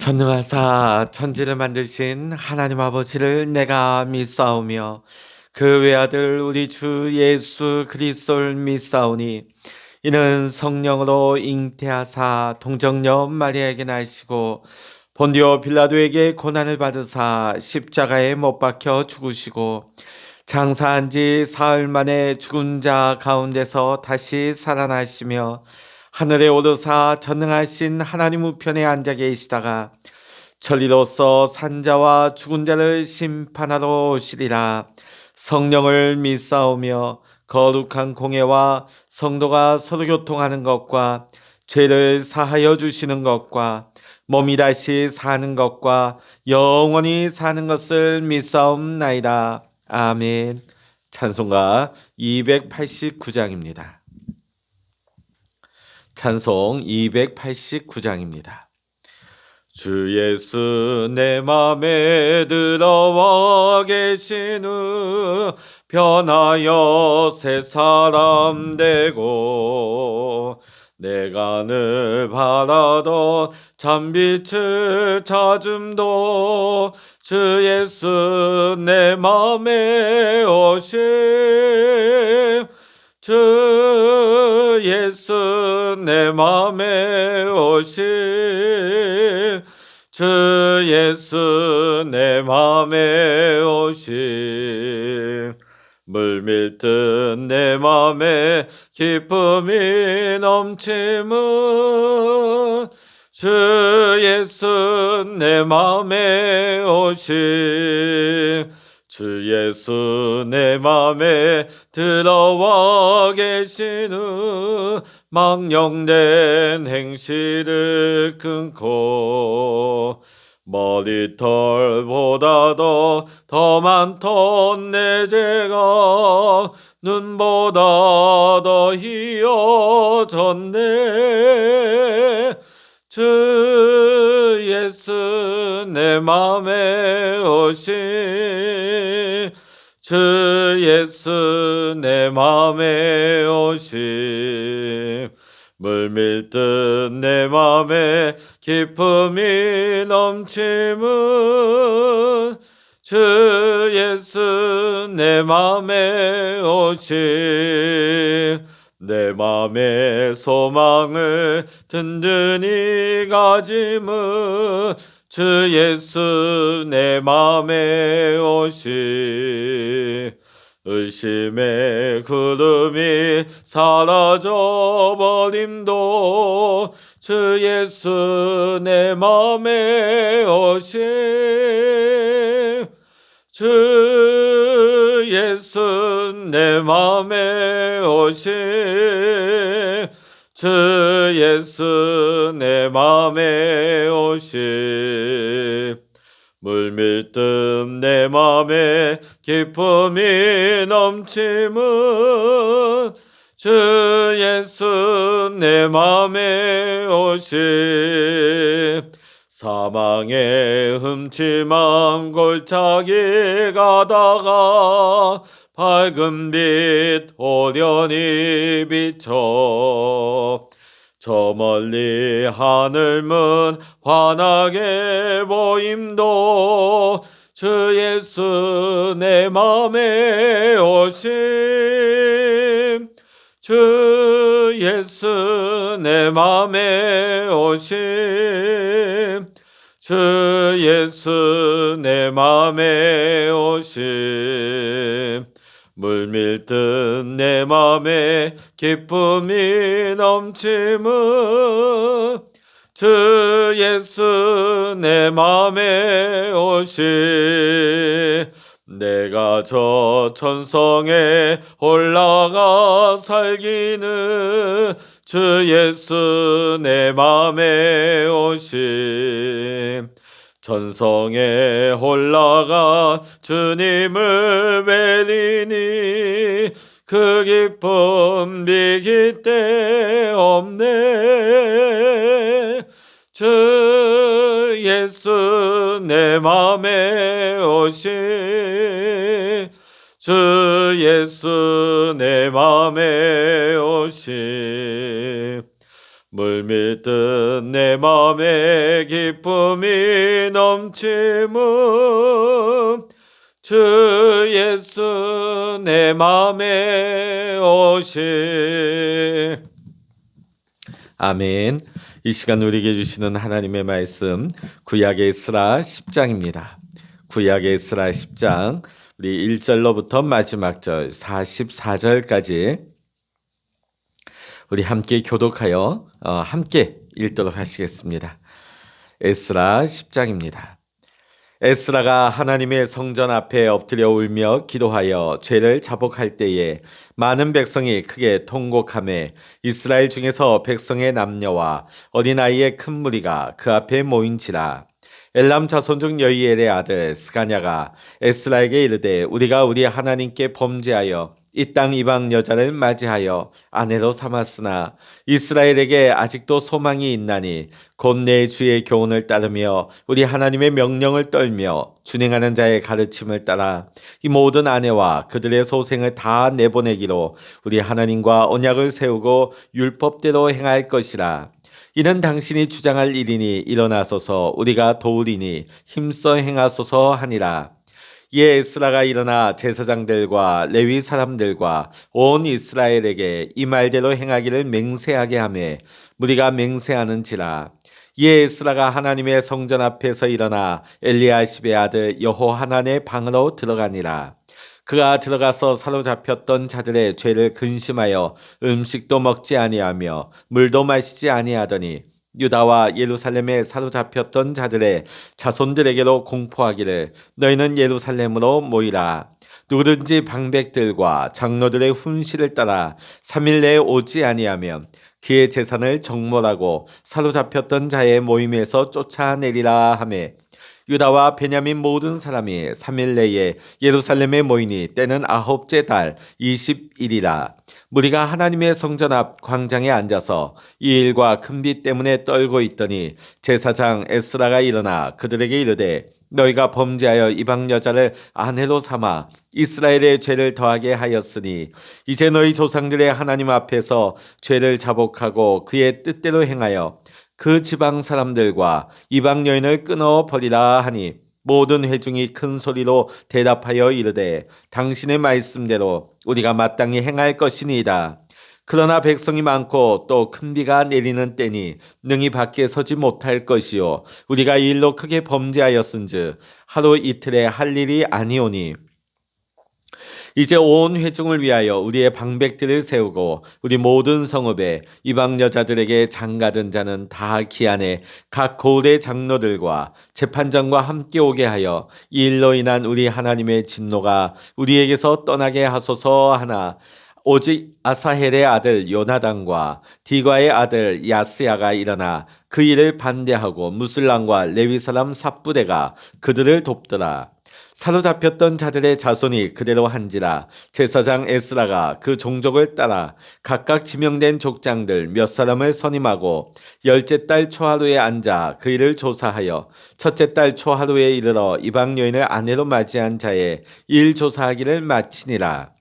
전능하사 천지를 만드신 하나님 아버지를 내가 믿사오며 그 외아들 우리 주 예수 그리스도를 믿사오니 이는 성령으로 잉태하사 동정녀 마리아에게 나시고 본디오 빌라도에게 고난을 받으사 십자가에 못 박혀 죽으시고 장사한 지 사흘 만에 죽은 자 가운데서 다시 살아나시며 하늘에 오르사 전능하신 하나님 우편에 앉아 계시다가 천리로서 산자와 죽은 자를 심판하러 오시리라. 성령을 믿사오며 거룩한 공예와 성도가 서로 교통하는 것과 죄를 사하여 주시는 것과 몸이 다시 사는 것과 영원히 사는 것을 믿사옵나이다. 아멘. 찬송가 289장입니다. 찬송 289장입니다. 주 예수 내 맘에 들어와 계시는 변하여 새 사람 되고 내가 늘 바라던 참빛을 찾음도 주 예수 내 맘에 오심 주 예수 내 맘에 오심 주 예수 내 맘에 오심 물밀듯 내 맘에 기쁨이 넘치는 주 예수 내 맘에 오심 주 예수 내 맘에 들어와 계시는 망령된 행실을 끊고 머리털보다도 더 많던 내 죄가 눈보다 더 희어졌네 주 예수 내 맘에 오심 주 예수 내 맘에 오심 물밀듯 내 맘에 기쁨이 넘치는 주 예수 내 맘에 오심 내 맘의 소망을 든든히 가짐은 주 예수 내 맘에 오심 의심의 구름이 사라져버림도 주 예수 내 맘에 오심 주 예수 내 맘에 오심 주 예수 내 맘에 오심 물밀듯 내 맘에 기쁨이 넘치는 주 예수 내 맘에 오심 사망의 흠침한 골짜기 가다가 밝은 빛 오련히 비춰 저 멀리 하늘문 환하게 보임도 주 예수 내 맘에 오심 주 예수 내 맘에 오심 주 예수 내 맘에 오심 물밀듯 내 맘에 기쁨이 넘치는 주 예수 내 맘에 오심 내가 저 천성에 올라가 살기는 주 예수 내 맘에 오심 천성에 올라가 주님을 뵈리니 그 기쁨 비길 데 없네 주 예수 내 맘에 오심 주 예수 내 맘에 오심 물밀듯 내 맘에 기쁨이 넘침은 주 예수 내 맘에 오시. 아멘. 이 시간 우리에게 주시는 하나님의 말씀 구약의 에스라 10장입니다. 구약의 에스라 10장 우리 1절로부터 마지막 절 44절까지 우리 함께 교독하여 함께 읽도록 하시겠습니다. 에스라 10장입니다. 에스라가 하나님의 성전 앞에 엎드려 울며 기도하여 죄를 자복할 때에 많은 백성이 크게 통곡하매 이스라엘 중에서 백성의 남녀와 어린아이의 큰 무리가 그 앞에 모인지라. 엘람 자손 중 여이엘의 아들 스가냐가 에스라에게 이르되 우리가 우리 하나님께 범죄하여 이 땅 이방 여자를 맞이하여 아내로 삼았으나 이스라엘에게 아직도 소망이 있나니 곧 내 주의 교훈을 따르며 우리 하나님의 명령을 떨며 준행하는 자의 가르침을 따라 이 모든 아내와 그들의 소생을 다 내보내기로 우리 하나님과 언약을 세우고 율법대로 행할 것이라. 이는 당신이 주장할 일이니 일어나소서 우리가 도우리니 힘써 행하소서 하니라. 이에 에스라가 일어나 제사장들과 레위 사람들과 온 이스라엘에게 이 말대로 행하기를 맹세하게 하매 무리가 맹세하는지라. 이에 에스라가 하나님의 성전 앞에서 일어나 엘리야십의 아들 여호하난의 방으로 들어가니라. 그가 들어가서 사로잡혔던 자들의 죄를 근심하여 음식도 먹지 아니하며 물도 마시지 아니하더니 유다와 예루살렘에 사로잡혔던 자들의 자손들에게로 공포하기를 너희는 예루살렘으로 모이라. 누구든지 방백들과 장로들의 훈시를 따라 3일 내에 오지 아니하면 그의 재산을 정몰하고 사로잡혔던 자의 모임에서 쫓아내리라 하매 유다와 베냐민 모든 사람이 3일 내에 예루살렘에 모이니 때는 9째 달 20일이라. 무리가 하나님의 성전 앞 광장에 앉아서 이 일과 큰 비 때문에 떨고 있더니 제사장 에스라가 일어나 그들에게 이르되 너희가 범죄하여 이방 여자를 아내로 삼아 이스라엘의 죄를 더하게 하였으니 이제 너희 조상들의 하나님 앞에서 죄를 자복하고 그의 뜻대로 행하여 그 지방 사람들과 이방 여인을 끊어 버리라 하니 모든 회중이 큰 소리로 대답하여 이르되 당신의 말씀대로 우리가 마땅히 행할 것이니이다. 그러나 백성이 많고 또 큰 비가 내리는 때니 능히 밖에 서지 못할 것이요 우리가 이 일로 크게 범죄하였은즉 하루 이틀에 할 일이 아니오니 이제 온 회중을 위하여 우리의 방백들을 세우고 우리 모든 성읍에 이방 여자들에게 장가든 자는 다 기한에 각 고을의 장로들과 재판장과 함께 오게 하여 이 일로 인한 우리 하나님의 진노가 우리에게서 떠나게 하소서 하나 오직 아사헬의 아들 요나단과 디과의 아들 야스야가 일어나 그 일을 반대하고 무슬람과 레위 사람 삽부대가 그들을 돕더라. 사로잡혔던 자들의 자손이 그대로 한지라. 제사장 에스라가 그 종족을 따라 각각 지명된 족장들 몇 사람을 선임하고 10째 달 초하루에 앉아 그 일을 조사하여 첫째 달 초하루에 이르러 이방 여인을 아내로 맞이한 자의 일 조사하기를 마치니라.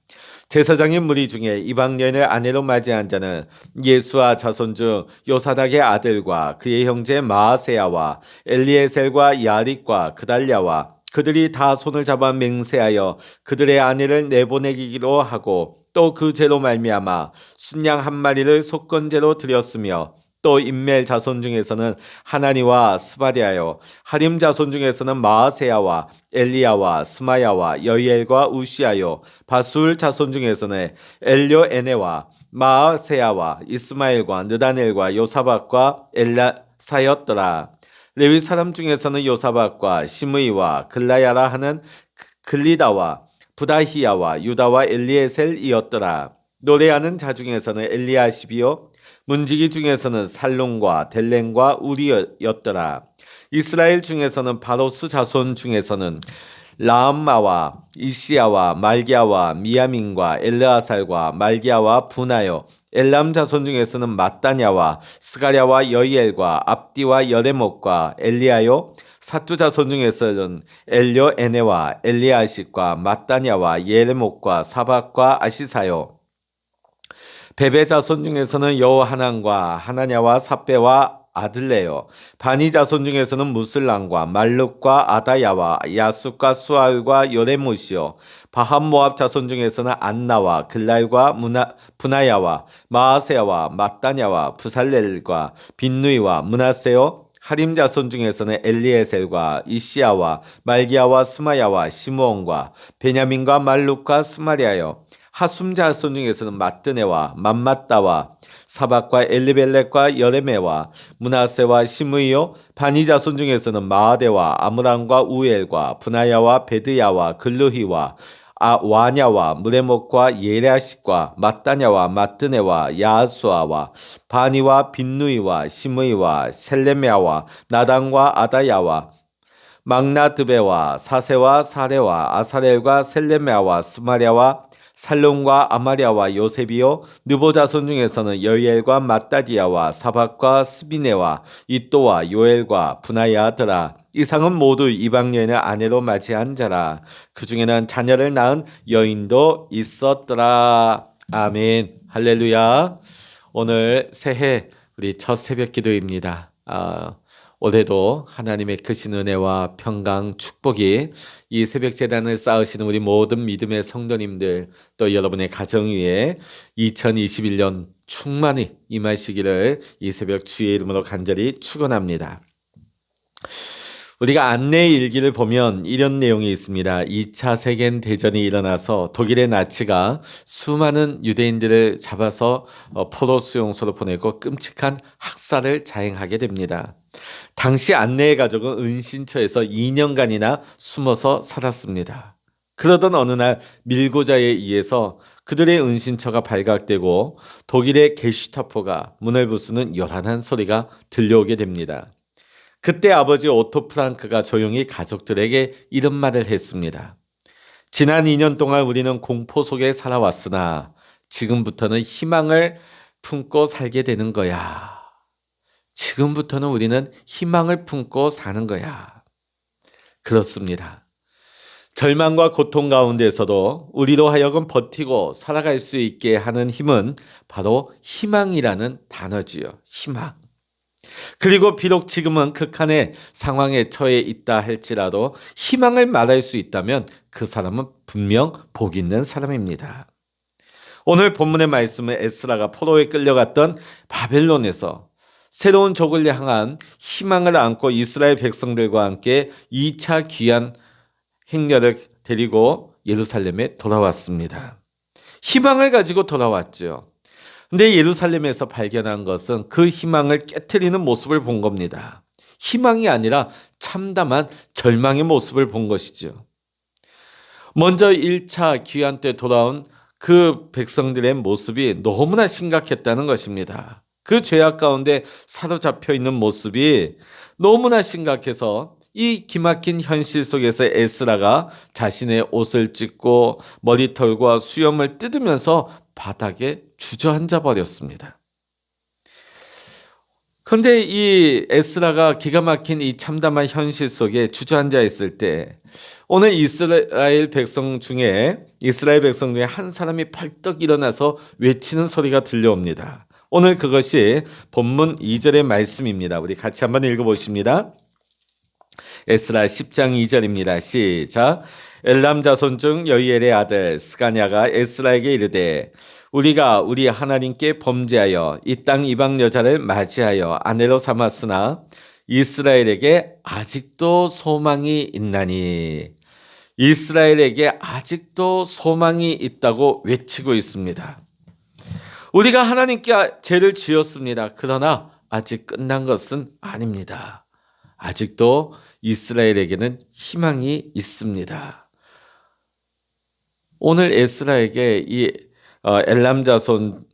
제사장의 무리 중에 이방 여인을 아내로 맞이한 자는 예수와 자손 중 요사닥의 아들과 그의 형제 마아세야와 엘리에셀과 야릿과 그달랴와 그들이 다 손을 잡아 맹세하여 그들의 아내를 내보내기로 하고 또 그 죄로 말미암아 순양 한 마리를 속건제로 드렸으며 또 인멜 자손 중에서는 하나니와 스바리아요 하림 자손 중에서는 마아세야와 엘리야와 스마야와 여이엘과 우시아요 바술 자손 중에서는 엘료에네와 마아세야와 이스마엘과 느다넬과 요사박과 엘라사였더라. 레위 사람 중에서는 요사박과 시므이와 글라야라 하는 글리다와 부다히야와 유다와 엘리에셀이었더라. 노래하는 자 중에서는 엘리야십이요 문지기 중에서는 살론과 델렌과 우리였더라. 이스라엘 중에서는 바로스 자손 중에서는 라암마와 이시야와 말기야와 미야민과 엘르아살과 말기야와 분하여 엘람 자손 중에서는 mat다냐와 스가랴와 여이엘과 압디와 여레목과 엘리야요 사투 자손 중에서는 엘료에네와 엘리아십과 mat다냐와 예레목과 사박과 아시사요 베베 자손 중에서는 여호하난과 하나냐와 삽배와 아들레요. 바니 자손 중에서는 무슬람과 말룩과 아다야와 야숫과 수알과 요레못이요. 바한 모압 자손 중에서는 안나와 글랄과 분하야와 마아세야와 mat다냐와 부살렐과 빈누이와 므낫세요. 하림 자손 중에서는 엘리에셀과 이시야와 말기야와 스마야와 시므온과 베냐민과 말룩과 스마리아요. 하숨 자손 중에서는 마뜨네와 맘마따와 사박과 엘리벨렉과 여레메와 므낫세와 시므이요. 바니 자손 중에서는 마아데와 아므람과 우엘과 분하야와 베드야와 글루히와 와냐와 무레목과 예랴식과 마따냐와 마뜨네와 야수아와 바니와 빈누이와 시므이와 셀레메아와 나단과 아다야와 막나드베와 사세와 사레와 아사렐과 셀레메아와 스마랴와 살론과 아마랴와 요셉이요. 느보 자손 중에서는 여이엘과 마따디아와 사박과 스비네와 이또와 요엘과 분하야더라. 이상은 모두 이방 여인을 아내로 맞이한 자라. 그 중에는 자녀를 낳은 여인도 있었더라. 아멘. 할렐루야. 오늘 새해 우리 첫 새벽 기도입니다. 올해도 하나님의 크신 은혜와 평강, 축복이 이 새벽 제단을 쌓으시는 우리 모든 믿음의 성도님들, 또 여러분의 가정 위에 2021년 충만히 임하시기를 이 새벽 주의 이름으로 간절히 축원합니다. 우리가 안내의 일기를 보면 이런 내용이 있습니다. 2차 세계대전이 일어나서 독일의 나치가 수많은 유대인들을 잡아서 포로 수용소로 보내고 끔찍한 학살을 자행하게 됩니다. 당시 안내의 가족은 은신처에서 2년간이나 숨어서 살았습니다. 그러던 어느 날 밀고자에 의해서 그들의 은신처가 발각되고 독일의 게슈타포가 문을 부수는 요란한 소리가 들려오게 됩니다. 그때 아버지 오토 프랑크가 조용히 가족들에게 이런 말을 했습니다. 지난 2년 동안 우리는 공포 속에 살아왔으나 지금부터는 희망을 품고 살게 되는 거야. 지금부터는 우리는 희망을 품고 사는 거야. 그렇습니다. 절망과 고통 가운데서도 우리로 하여금 버티고 살아갈 수 있게 하는 힘은 바로 희망이라는 단어지요. 희망. 그리고 비록 지금은 극한의 상황에 처해 있다 할지라도 희망을 말할 수 있다면 그 사람은 분명 복 있는 사람입니다. 오늘 본문의 말씀은 에스라가 포로에 끌려갔던 바벨론에서 새로운 족을 향한 희망을 안고 이스라엘 백성들과 함께 2차 귀환 행렬을 데리고 예루살렘에 돌아왔습니다. 희망을 가지고 돌아왔죠. 근데 예루살렘에서 발견한 것은 그 희망을 깨트리는 모습을 본 겁니다. 희망이 아니라 참담한 절망의 모습을 본 것이죠. 먼저 1차 귀환 때 돌아온 그 백성들의 모습이 너무나 심각했다는 것입니다. 그 죄악 가운데 사로잡혀 있는 모습이 너무나 심각해서 이 기막힌 현실 속에서 에스라가 자신의 옷을 찢고 머리털과 수염을 뜯으면서 바닥에 주저앉아 버렸습니다. 그런데 이 에스라가 기가 막힌 이 참담한 현실 속에 주저앉아 있을 때 오늘 이스라엘 백성 중에 한 사람이 벌떡 일어나서 외치는 소리가 들려옵니다. 오늘 그것이 본문 2절의 말씀입니다. 우리 같이 한번 읽어보십니다. 에스라 10장 2절입니다. 시작. 엘람 자손 중 여이엘의 아들 스가냐가 에스라에게 이르되 우리가 우리 하나님께 범죄하여 이 땅 이방 여자를 맞이하여 아내로 삼았으나 이스라엘에게 아직도 소망이 있나니. 이스라엘에게 아직도 소망이 있다고 외치고 있습니다. 우리가 하나님께 죄를 지었습니다. 그러나 아직 끝난 것은 아닙니다. 아직도 이스라엘에게는 희망이 있습니다. 오늘 에스라에게 이 엘람 자손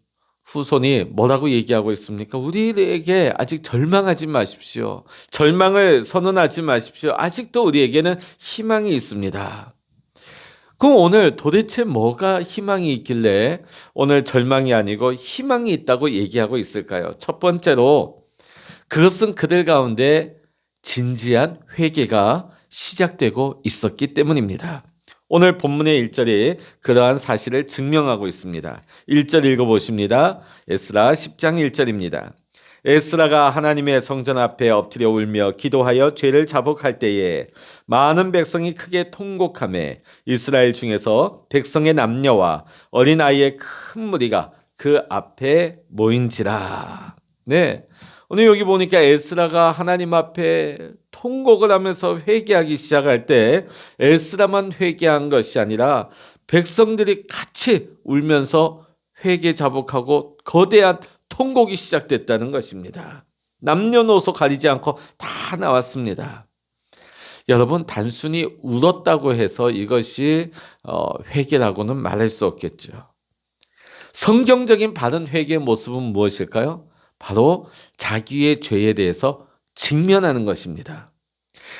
후손이 뭐라고 얘기하고 있습니까? 우리에게 아직 절망하지 마십시오. 절망을 선언하지 마십시오. 아직도 우리에게는 희망이 있습니다. 그럼 오늘 도대체 뭐가 희망이 있길래 오늘 절망이 아니고 희망이 있다고 얘기하고 있을까요? 첫 번째로 그것은 그들 가운데 진지한 회개가 시작되고 있었기 때문입니다. 오늘 본문의 1절이 그러한 사실을 증명하고 있습니다. 1절 읽어보십니다. 에스라 10장 1절입니다. 에스라가 하나님의 성전 앞에 엎드려 울며 기도하여 죄를 자복할 때에 많은 백성이 크게 통곡하며 이스라엘 중에서 백성의 남녀와 어린아이의 큰 무리가 그 앞에 모인지라. 네. 오늘 여기 보니까 에스라가 하나님 앞에 통곡을 하면서 회개하기 시작할 때 에스라만 회개한 것이 아니라 백성들이 같이 울면서 회개 자복하고 거대한 통곡이 시작됐다는 것입니다. 남녀노소 가리지 않고 다 나왔습니다. 여러분, 단순히 울었다고 해서 이것이 회개라고는 말할 수 없겠죠. 성경적인 바른 회개의 모습은 무엇일까요? 바로 자기의 죄에 대해서 직면하는 것입니다.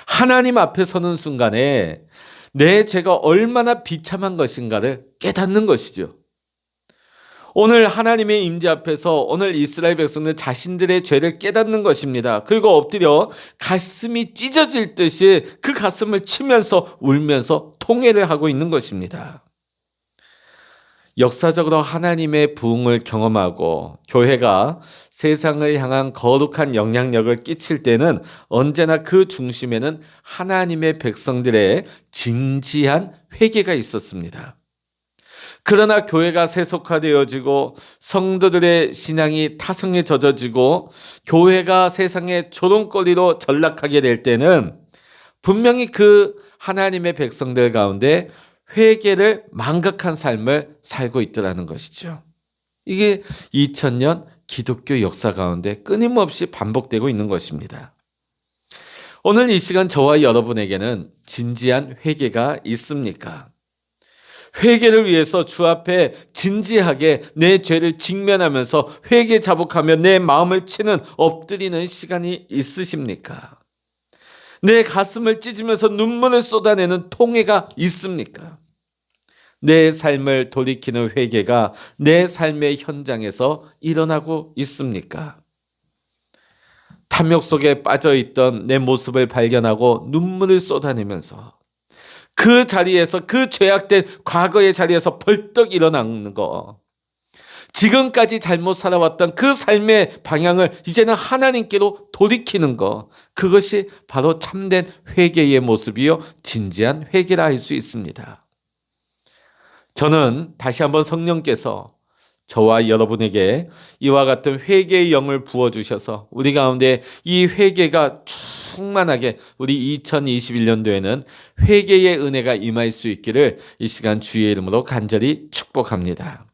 하나님 앞에 서는 순간에 내 죄가 얼마나 비참한 것인가를 깨닫는 것이죠. 오늘 하나님의 임재 앞에서 오늘 이스라엘 백성들 자신들의 죄를 깨닫는 것입니다. 그리고 엎드려 가슴이 찢어질 듯이 그 가슴을 치면서 울면서 통회를 하고 있는 것입니다. 역사적으로 하나님의 부흥을 경험하고 교회가 세상을 향한 거룩한 영향력을 끼칠 때는 언제나 그 중심에는 하나님의 백성들의 진지한 회개가 있었습니다. 그러나 교회가 세속화되어지고 성도들의 신앙이 타성에 젖어지고 교회가 세상의 조롱거리로 전락하게 될 때는 분명히 그 하나님의 백성들 가운데 회개를 망각한 삶을 살고 있더라는 것이죠. 이게 2000년 기독교 역사 가운데 끊임없이 반복되고 있는 것입니다. 오늘 이 시간 저와 여러분에게는 진지한 회개가 있습니까? 회개를 위해서 주 앞에 진지하게 내 죄를 직면하면서 회개 자복하며 내 마음을 치는 엎드리는 시간이 있으십니까? 내 가슴을 찢으면서 눈물을 쏟아내는 통회가 있습니까? 내 삶을 돌이키는 회개가 내 삶의 현장에서 일어나고 있습니까? 탐욕 속에 빠져있던 내 모습을 발견하고 눈물을 쏟아내면서 그 자리에서 그 죄악된 과거의 자리에서 벌떡 일어나는 거, 지금까지 잘못 살아왔던 그 삶의 방향을 이제는 하나님께로 돌이키는 거, 그것이 바로 참된 회개의 모습이요 진지한 회개라 할 수 있습니다. 저는 다시 한번 성령께서 저와 여러분에게 이와 같은 회개의 영을 부어주셔서 우리 가운데 이 회개가 충만하게 우리 2021년도에는 회개의 은혜가 임할 수 있기를 이 시간 주의 이름으로 간절히 축복합니다.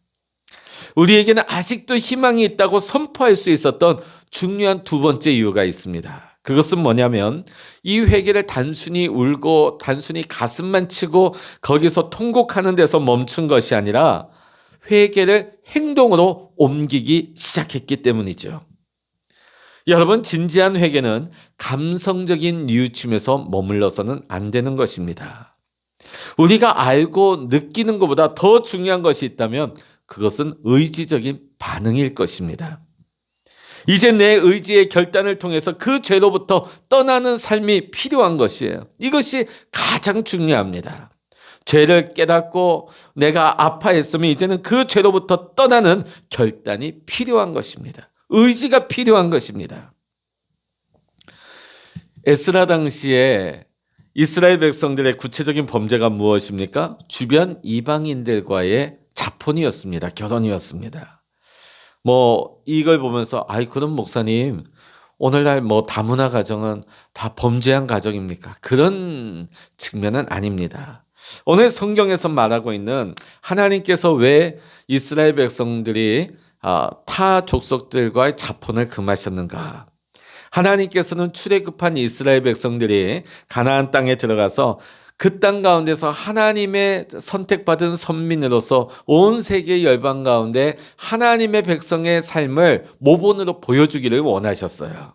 우리에게는 아직도 희망이 있다고 선포할 수 있었던 중요한 두 번째 이유가 있습니다. 그것은 뭐냐면 이 회개를 단순히 울고 단순히 가슴만 치고 거기서 통곡하는 데서 멈춘 것이 아니라 회개를 행동으로 옮기기 시작했기 때문이죠. 여러분, 진지한 회개는 감성적인 뉘우침에서 머물러서는 안 되는 것입니다. 우리가 알고 느끼는 것보다 더 중요한 것이 있다면 그것은 의지적인 반응일 것입니다. 이제 내 의지의 결단을 통해서 그 죄로부터 떠나는 삶이 필요한 것이에요. 이것이 가장 중요합니다. 죄를 깨닫고 내가 아파했으면 이제는 그 죄로부터 떠나는 결단이 필요한 것입니다. 의지가 필요한 것입니다. 에스라 당시에 이스라엘 백성들의 구체적인 범죄가 무엇입니까? 주변 이방인들과의 자폰이었습니다. 결혼이었습니다. 이걸 보면서 그럼 목사님 오늘날 다문화 가정은 다 범죄한 가정입니까? 그런 측면은 아닙니다. 오늘 성경에서 말하고 있는 하나님께서 왜 이스라엘 백성들이 타 족속들과의 자폰을 금하셨는가? 하나님께서는 출애굽한 이스라엘 백성들이 가나안 땅에 들어가서 그 땅 가운데서 하나님의 선택받은 선민으로서 온 세계 열방 가운데 하나님의 백성의 삶을 모본으로 보여주기를 원하셨어요.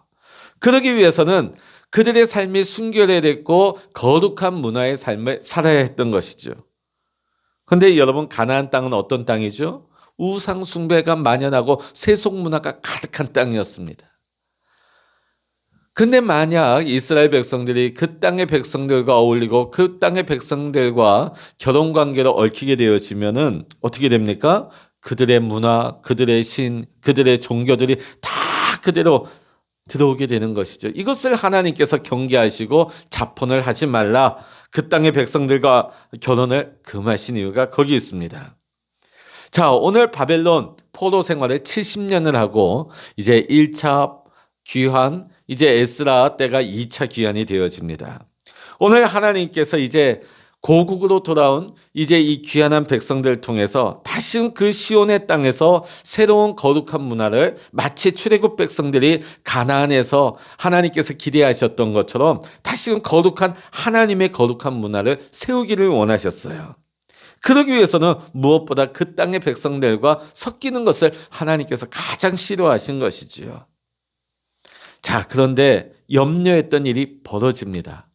그러기 위해서는 그들의 삶이 순결해졌고 거룩한 문화의 삶을 살아야 했던 것이죠. 그런데 여러분, 가나안 땅은 어떤 땅이죠? 우상 숭배가 만연하고 세속 문화가 가득한 땅이었습니다. 근데 만약 이스라엘 백성들이 그 땅의 백성들과 어울리고 그 땅의 백성들과 결혼 관계로 얽히게 되어지면은 어떻게 됩니까? 그들의 문화, 그들의 신, 그들의 종교들이 다 그대로 들어오게 되는 것이죠. 이것을 하나님께서 경계하시고 자폰을 하지 말라. 그 땅의 백성들과 결혼을 금하신 이유가 거기 있습니다. 자, 오늘 바벨론 포로 생활을 70년을 하고 이제 1차 귀환, 이제 에스라 때가 2차 귀환이 되어집니다. 오늘 하나님께서 이제 고국으로 돌아온 이제 이 귀환한 백성들을 통해서 다시 그 시온의 땅에서 새로운 거룩한 문화를 마치 출애굽 백성들이 가나안에서 하나님께서 기대하셨던 것처럼 다시금 거룩한 하나님의 거룩한 문화를 세우기를 원하셨어요. 그러기 위해서는 무엇보다 그 땅의 백성들과 섞이는 것을 하나님께서 가장 싫어하신 것이지요. 자, 그런데 염려했던 일이 벌어집니다.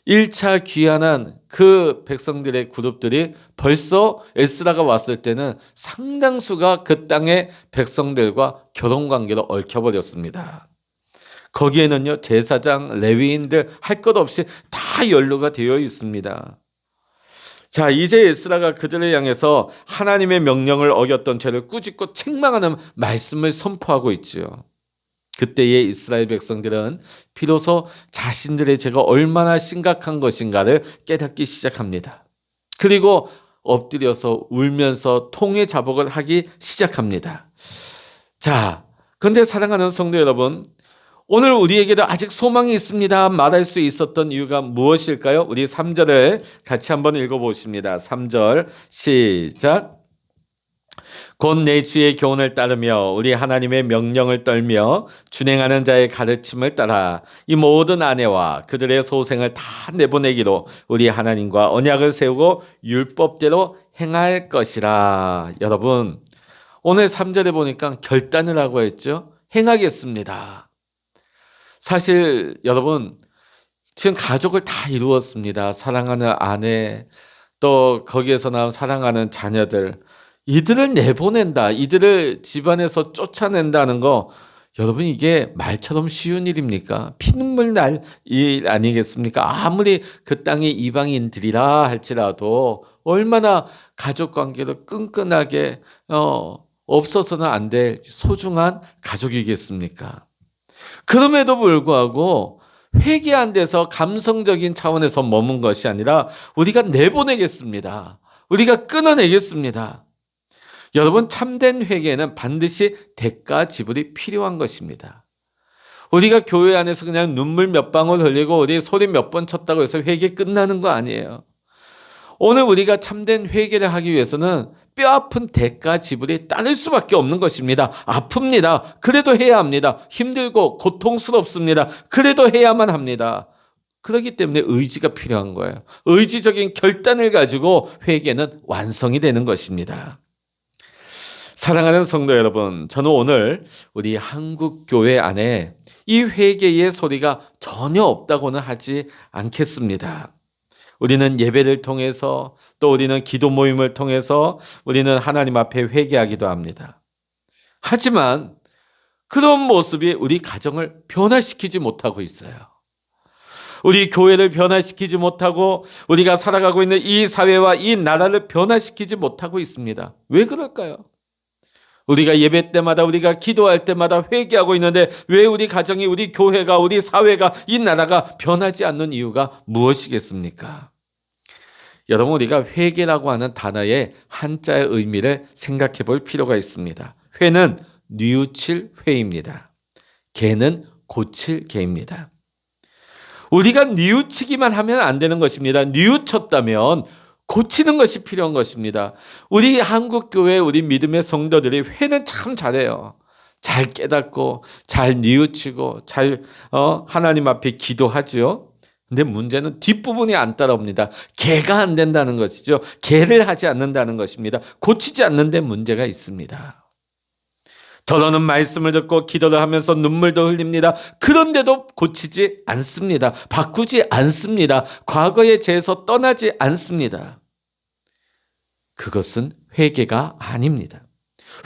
1차 귀환한 그 백성들의 그룹들이 벌써 에스라가 왔을 때는 상당수가 그 땅의 백성들과 결혼관계로 얽혀버렸습니다. 거기에는요, 제사장, 레위인들 할 것 없이 다 연루가 되어 있습니다. 자, 이제 에스라가 그들을 향해서 하나님의 명령을 어겼던 죄를 꾸짖고 책망하는 말씀을 선포하고 있지요. 그때의 이스라엘 백성들은 비로소 자신들의 죄가 얼마나 심각한 것인가를 깨닫기 시작합니다. 그리고 엎드려서 울면서 통회 자복을 하기 시작합니다. 자, 그런데 사랑하는 성도 여러분, 오늘 우리에게도 아직 소망이 있습니다 말할 수 있었던 이유가 무엇일까요? 우리 3절을 같이 한번 읽어보십니다. 3절 시작. 곧 내 주의 교훈을 따르며 우리 하나님의 명령을 떨며 준행하는 자의 가르침을 따라 이 모든 아내와 그들의 소생을 다 내보내기로 우리 하나님과 언약을 세우고 율법대로 행할 것이라. 여러분, 오늘 3절에 보니까 결단을 하고 했죠. 행하겠습니다. 사실 여러분, 지금 가족을 다 이루었습니다. 사랑하는 아내, 또 거기에서 나온 사랑하는 자녀들, 이들을 내보낸다, 이들을 집안에서 쫓아낸다는 거, 여러분 이게 말처럼 쉬운 일입니까? 피눈물 날 일 아니겠습니까? 아무리 그 땅의 이방인들이라 할지라도 얼마나 가족 관계를 끈끈하게 없어서는 안 될 소중한 가족이겠습니까? 그럼에도 불구하고 회개 안 돼서 감성적인 차원에서 머문 것이 아니라 우리가 내보내겠습니다. 우리가 끊어내겠습니다. 여러분, 참된 회개는 반드시 대가 지불이 필요한 것입니다. 우리가 교회 안에서 그냥 눈물 몇 방울 흘리고 우리 소리 몇 번 쳤다고 해서 회개 끝나는 거 아니에요. 오늘 우리가 참된 회개를 하기 위해서는 뼈아픈 대가 지불이 따를 수밖에 없는 것입니다. 아픕니다. 그래도 해야 합니다. 힘들고 고통스럽습니다. 그래도 해야만 합니다. 그렇기 때문에 의지가 필요한 거예요. 의지적인 결단을 가지고 회개는 완성이 되는 것입니다. 사랑하는 성도 여러분, 저는 오늘 우리 한국 교회 안에 이 회개의 소리가 전혀 없다고는 하지 않겠습니다. 우리는 예배를 통해서, 또 우리는 기도 모임을 통해서 우리는 하나님 앞에 회개하기도 합니다. 하지만 그런 모습이 우리 가정을 변화시키지 못하고 있어요. 우리 교회를 변화시키지 못하고 우리가 살아가고 있는 이 사회와 이 나라를 변화시키지 못하고 있습니다. 왜 그럴까요? 우리가 예배 때마다, 우리가 기도할 때마다 회개하고 있는데 왜 우리 가정이, 우리 교회가, 우리 사회가, 이 나라가 변하지 않는 이유가 무엇이겠습니까? 여러분, 우리가 회개라고 하는 단어의 한자의 의미를 생각해 볼 필요가 있습니다. 회는 뉘우칠 회입니다. 개는 고칠 개입니다. 우리가 뉘우치기만 하면 안 되는 것입니다. 뉘우쳤다면 고치는 것이 필요한 것입니다. 우리 한국교회, 우리 믿음의 성도들이 회는 참 잘해요. 잘 깨닫고 잘 뉘우치고 잘 하나님 앞에 기도하죠. 근데 문제는 뒷부분이 안 따라옵니다. 개가 안 된다는 것이죠. 개를 하지 않는다는 것입니다. 고치지 않는 데 문제가 있습니다. 더러는 말씀을 듣고 기도를 하면서 눈물도 흘립니다. 그런데도 고치지 않습니다. 바꾸지 않습니다. 과거의 죄에서 떠나지 않습니다. 그것은 회개가 아닙니다.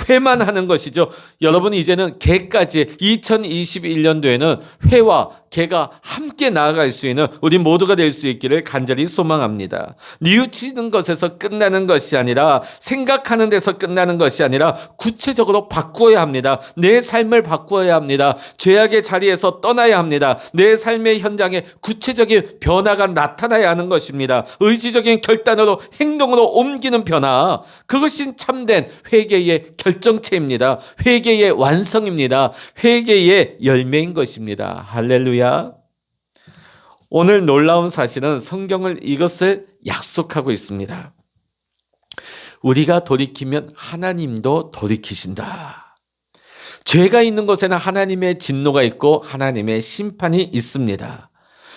회만 하는 것이죠. 여러분, 이제는 개까지 2021년도에는 회와 개가 함께 나아갈 수 있는 우리 모두가 될 수 있기를 간절히 소망합니다. 뉘우치는 것에서 끝나는 것이 아니라, 생각하는 데서 끝나는 것이 아니라 구체적으로 바꾸어야 합니다. 내 삶을 바꾸어야 합니다. 죄악의 자리에서 떠나야 합니다. 내 삶의 현장에 구체적인 변화가 나타나야 하는 것입니다. 의지적인 결단으로 행동으로 옮기는 변화, 그것이 참된 회개의 결정체입니다. 회개의 완성입니다. 회개의 열매인 것입니다. 할렐루야. 오늘 놀라운 사실은 성경을 이것을 약속하고 있습니다. 우리가 돌이키면 하나님도 돌이키신다. 죄가 있는 곳에는 하나님의 진노가 있고 하나님의 심판이 있습니다.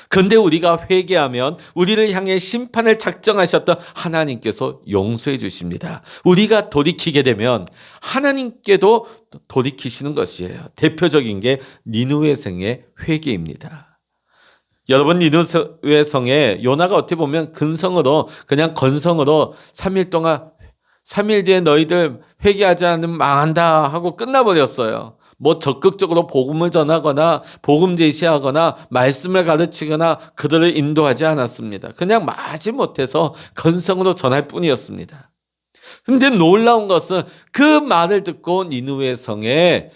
그런데 우리가 회개하면 우리를 향해 심판을 작정하셨던 하나님께서 용서해 주십니다. 우리가 돌이키게 되면 하나님께도 돌이키시는 것이에요. 대표적인 게 니느웨 성의 회개입니다. 여러분, 니느웨 성에 요나가 어떻게 보면 근성으로, 그냥 건성으로 3일 동안 3일 뒤에 너희들 회개하지 않으면 망한다 하고 끝나버렸어요. 뭐 적극적으로 복음을 전하거나 복음 제시하거나 말씀을 가르치거나 그들을 인도하지 않았습니다. 그냥 마지못해서 건성으로 전할 뿐이었습니다. 그런데 놀라운 것은 그 말을 듣고 니느웨 성에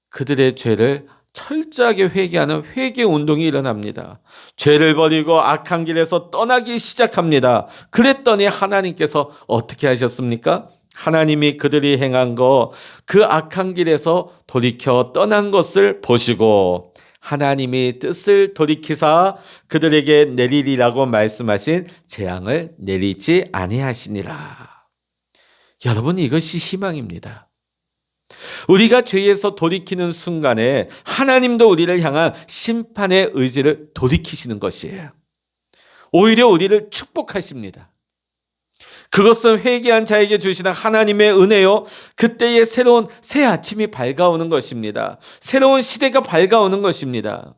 그들의 죄를 철저하게 회개하는 회개 운동이 일어납니다. 죄를 버리고 악한 길에서 떠나기 시작합니다. 그랬더니 하나님께서 어떻게 하셨습니까? 하나님이 그들이 행한 거, 그 악한 길에서 돌이켜 떠난 것을 보시고 하나님이 뜻을 돌이키사 그들에게 내리리라고 말씀하신 재앙을 내리지 아니하시니라. 여러분, 이것이 희망입니다. 우리가 죄에서 돌이키는 순간에 하나님도 우리를 향한 심판의 의지를 돌이키시는 것이에요. 오히려 우리를 축복하십니다. 그것은 회개한 자에게 주시는 하나님의 은혜요, 그때의 새로운 새 아침이 밝아오는 것입니다. 새로운 시대가 밝아오는 것입니다.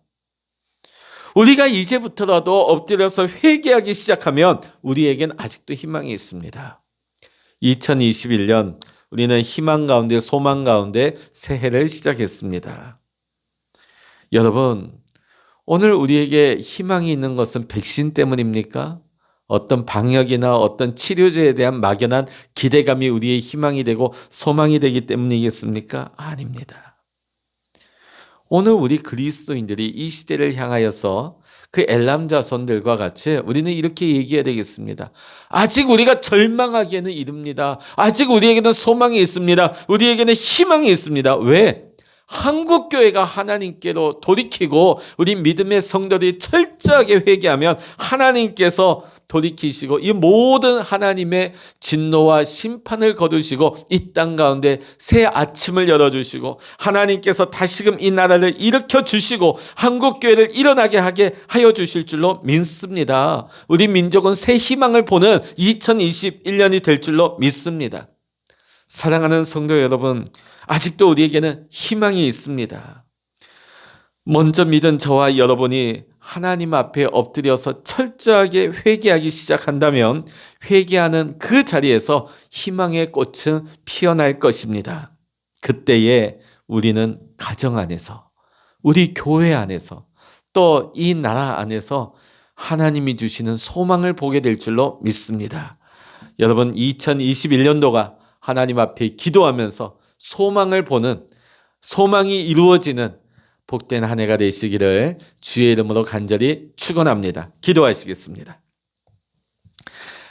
우리가 이제부터라도 엎드려서 회개하기 시작하면 우리에겐 아직도 희망이 있습니다. 2021년 우리는 희망 가운데, 소망 가운데 새해를 시작했습니다. 여러분, 오늘 우리에게 희망이 있는 것은 백신 때문입니까? 어떤 방역이나 어떤 치료제에 대한 막연한 기대감이 우리의 희망이 되고 소망이 되기 때문이겠습니까? 아닙니다. 오늘 우리 그리스도인들이 이 시대를 향하여서 그 엘람 자손들과 같이 우리는 이렇게 얘기해야 되겠습니다. 아직 우리가 절망하기에는 이릅니다. 아직 우리에게는 소망이 있습니다. 우리에게는 희망이 있습니다. 왜? 한국교회가 하나님께로 돌이키고 우리 믿음의 성도들이 철저하게 회개하면 하나님께서 돌이키시고 이 모든 하나님의 진노와 심판을 거두시고 이 땅 가운데 새 아침을 열어주시고 하나님께서 다시금 이 나라를 일으켜 주시고 한국교회를 일어나게 하게 하여 주실 줄로 믿습니다. 우리 민족은 새 희망을 보는 2021년이 될 줄로 믿습니다. 사랑하는 성도 여러분, 아직도 우리에게는 희망이 있습니다. 먼저 믿은 저와 여러분이 하나님 앞에 엎드려서 철저하게 회개하기 시작한다면 회개하는 그 자리에서 희망의 꽃은 피어날 것입니다. 그때에 우리는 가정 안에서, 우리 교회 안에서, 또 이 나라 안에서 하나님이 주시는 소망을 보게 될 줄로 믿습니다. 여러분, 2021년도가 하나님 앞에 기도하면서 소망을 보는, 소망이 이루어지는 복된 한 해가 되시기를 주의 이름으로 간절히 축원합니다. 기도하시겠습니다.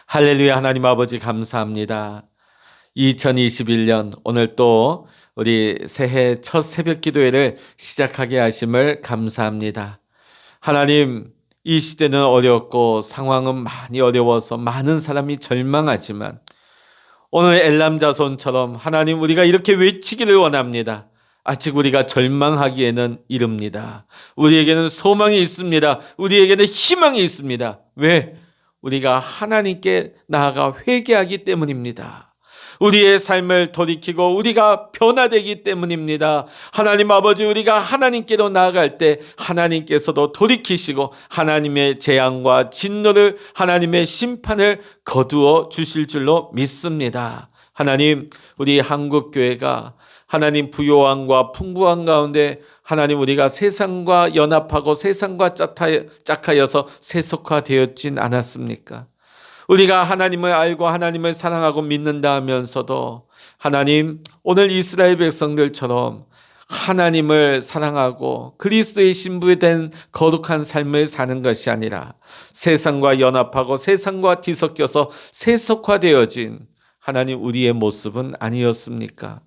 할렐루야. 하나님 아버지 감사합니다. 2021년 오늘 또 우리 새해 첫 새벽 기도회를 시작하게 하심을 감사합니다. 하나님, 이 시대는 어렵고 상황은 많이 어려워서 많은 사람이 절망하지만 오늘 엘람 자손처럼 하나님, 우리가 이렇게 외치기를 원합니다. 아직 우리가 절망하기에는 이릅니다. 우리에게는 소망이 있습니다. 우리에게는 희망이 있습니다. 왜? 우리가 하나님께 나아가 회개하기 때문입니다. 우리의 삶을 돌이키고 우리가 변화되기 때문입니다. 하나님 아버지, 우리가 하나님께로 나아갈 때 하나님께서도 돌이키시고 하나님의 재앙과 진노를, 하나님의 심판을 거두어 주실 줄로 믿습니다. 하나님, 우리 한국교회가 하나님 부요함과 풍부함 가운데 하나님 우리가 세상과 연합하고 세상과 짝하여서 세속화되었진 않았습니까? 우리가 하나님을 알고 하나님을 사랑하고 믿는다 하면서도 하나님, 오늘 이스라엘 백성들처럼 하나님을 사랑하고 그리스도의 신부에 된 거룩한 삶을 사는 것이 아니라 세상과 연합하고 세상과 뒤섞여서 세속화되어진 하나님 우리의 모습은 아니었습니까?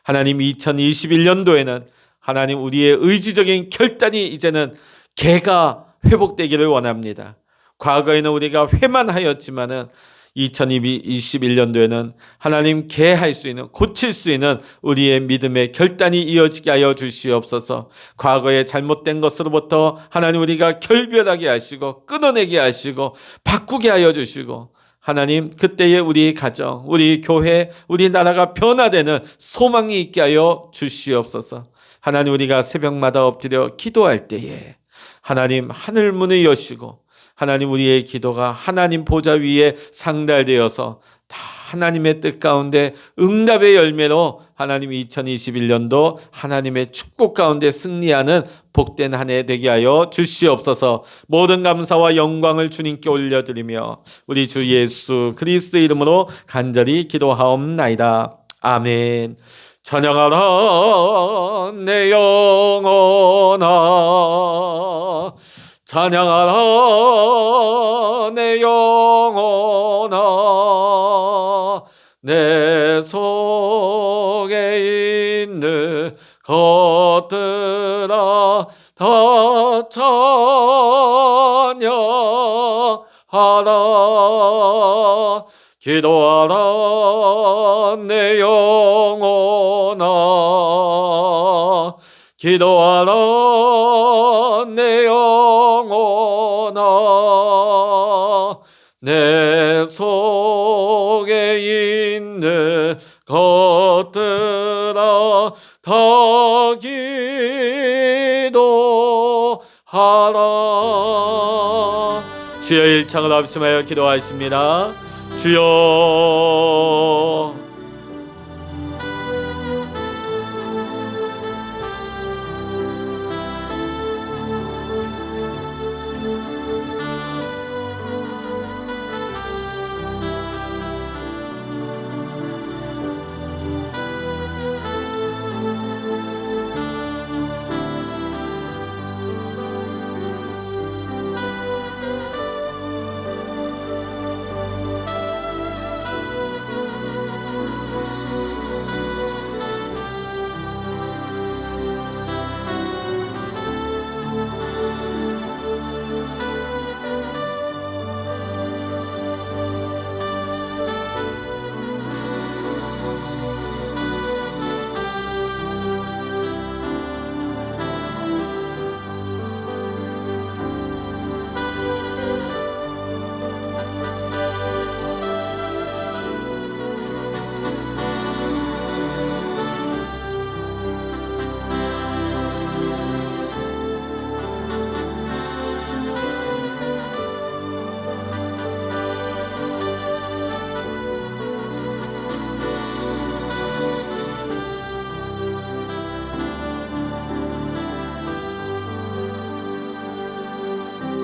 하나님, 2021년도에는 하나님 우리의 의지적인 결단이 이제는 개가 회복되기를 원합니다. 과거에는 우리가 회만하였지만은 2021년도에는 하나님 개할 수 있는, 고칠 수 있는 우리의 믿음의 결단이 이어지게 하여 주시옵소서. 과거에 잘못된 것으로부터 하나님 우리가 결별하게 하시고 끊어내게 하시고 바꾸게 하여 주시고 하나님, 그때에 우리 가정, 우리 교회, 우리 나라가 변화되는 소망이 있게 하여 주시옵소서. 하나님, 우리가 새벽마다 엎드려 기도할 때에 하나님 하늘 문을 여시고 하나님 우리의 기도가 하나님 보좌 위에 상달되어서 다 하나님의 뜻 가운데 응답의 열매로 하나님 2021년도 하나님의 축복 가운데 승리하는 복된 한 해 되게 하여 주시옵소서. 모든 감사와 영광을 주님께 올려드리며 우리 주 예수 그리스도 이름으로 간절히 기도하옵나이다. 아멘. 찬양하라 내 영혼아, 찬양하라 내 영혼아, 내 속에 있는 것들아 다 찬양하라. 기도하라 내 영혼아, 기도하라 내 영혼아, 내 속에 있는 것들아 다 기도하라. 주여, 일창을 합심하여 기도하십니다. 주여